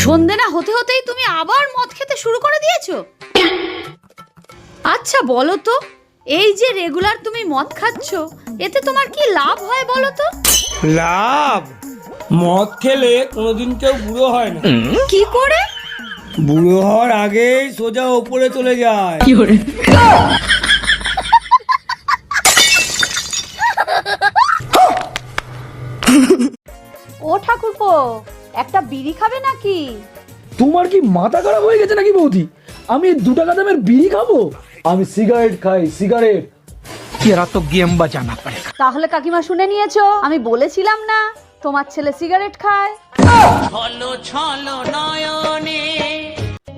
সন্ধে না হতে হতেই তুমি আবার মদ খেতে শুরু করে দিয়েছো। আচ্ছা বলো তো, এই যে রেগুলার তুমি মদ খাচ্ছ, এতে তোমার কি লাভ হয় বলো তো? লাভ? মদ খেলে কোনোদিন কেউ বুড়ো হয় না। কি করে? বুড়ো হওয়ার আগেই সোজা ওপরে চলে যায়। ও ঠাকুরপো, একটা বিড়ি খাবে নাকি? তোমার কি মাথা খারাপ হয়ে গেছে নাকি বৌদি? আমি 2 টাকা দামের বিড়ি খাবো? আমি সিগারেট খাই, সিগারেট। तेरा तो गेम बजाना पड़ेगा। তাহলে কাকিমা শুনে নিয়েছো, আমি বলেছিলাম না তোমার ছেলে সিগারেট খায়।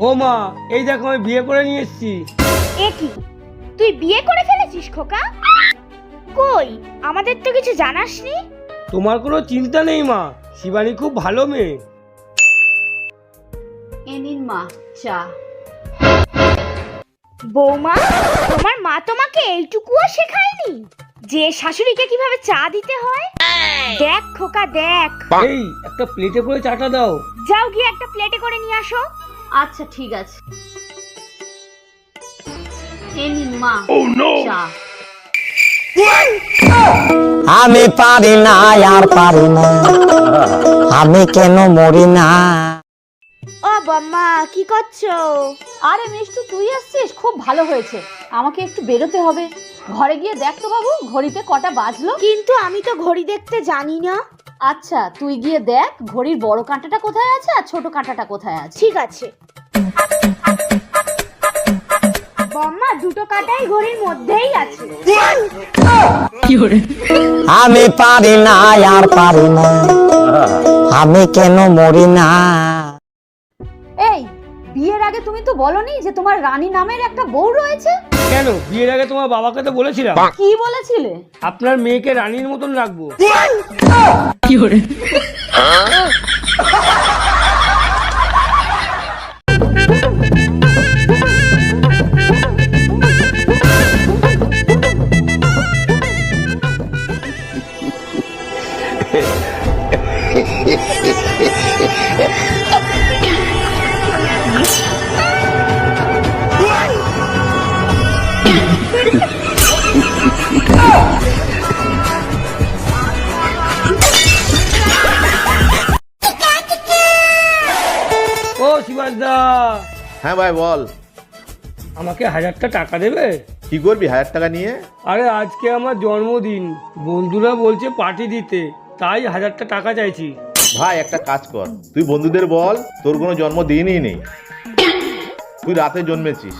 ও মা, এই দেখো আমি বিয়ে করে নিয়ে এসেছি। এ কি, তুই বিয়ে করে ফেলেছিস খোকা? কই, আমাদের তো কিছু জানাসনি। তোমার কোনো চিন্তা নেই মা, শিবানী খুব ভালো মেয়ে। এ নিন মা চা। বৌমা, তোমার মা তোমাকে এইটুকুও শেখায়নি যে শাশুড়িকে কিভাবে চা দিতে হয়? দেখ খোকা দেখ। এই একটা প্লেটে করে চাটা দাও। যাও গিয়ে একটা প্লেটে করে নিয়ে আসো। আচ্ছা ঠিক আছে। এ নিন মা চা। আমি পারি না আর পারি না, আমি কেন মরি না। ও বম্মা, কি করছো? আরে মিষ্টু, তুই আসছিস, খুব ভালো হয়েছে। আমাকে একটু বেরোতে হবে, ঘরে গিয়ে দেখ তো বাবু ঘড়িতে কটা বাজলো। কিন্তু আমি তো ঘড়ি দেখতে জানি না। আচ্ছা তুই গিয়ে দেখ ঘড়ির বড় কাঁটাটা কোথায় আছে আর ছোট কাঁটাটা কোথায় আছে। ঠিক আছে। বম্মা, দুটো কাঁটাই ঘড়ির মধ্যেই আছে। আমি পারি না আর পারি না, আমি কেন মরি না। এই বিয়ের আগে তুমি তো বলনি যে তোমার রানী নামের একটা বউ রয়েছে? কেন, বিয়ের আগে তোমার বাবাকে তো বলেছিলাম কি বলেছিলে? আপনার মেয়েকে রানীর মতন রাখবো। ও শিবাজদা, হ্যাঁ ভাই বল, আমাকে 1000টা টাকা দেবে? কি করবি 1000 টাকা নিয়ে? আরে আজকে আমার জন্মদিন, বন্ধুরা বলছে পার্টি দিতে, তাই 1000টা টাকা চাইছি। ভাই একটা কাজ কর, তুই বন্ধুদের বল তোর কোনো জন্মদিনই নেই, তুই রাতে জন্মেছিস,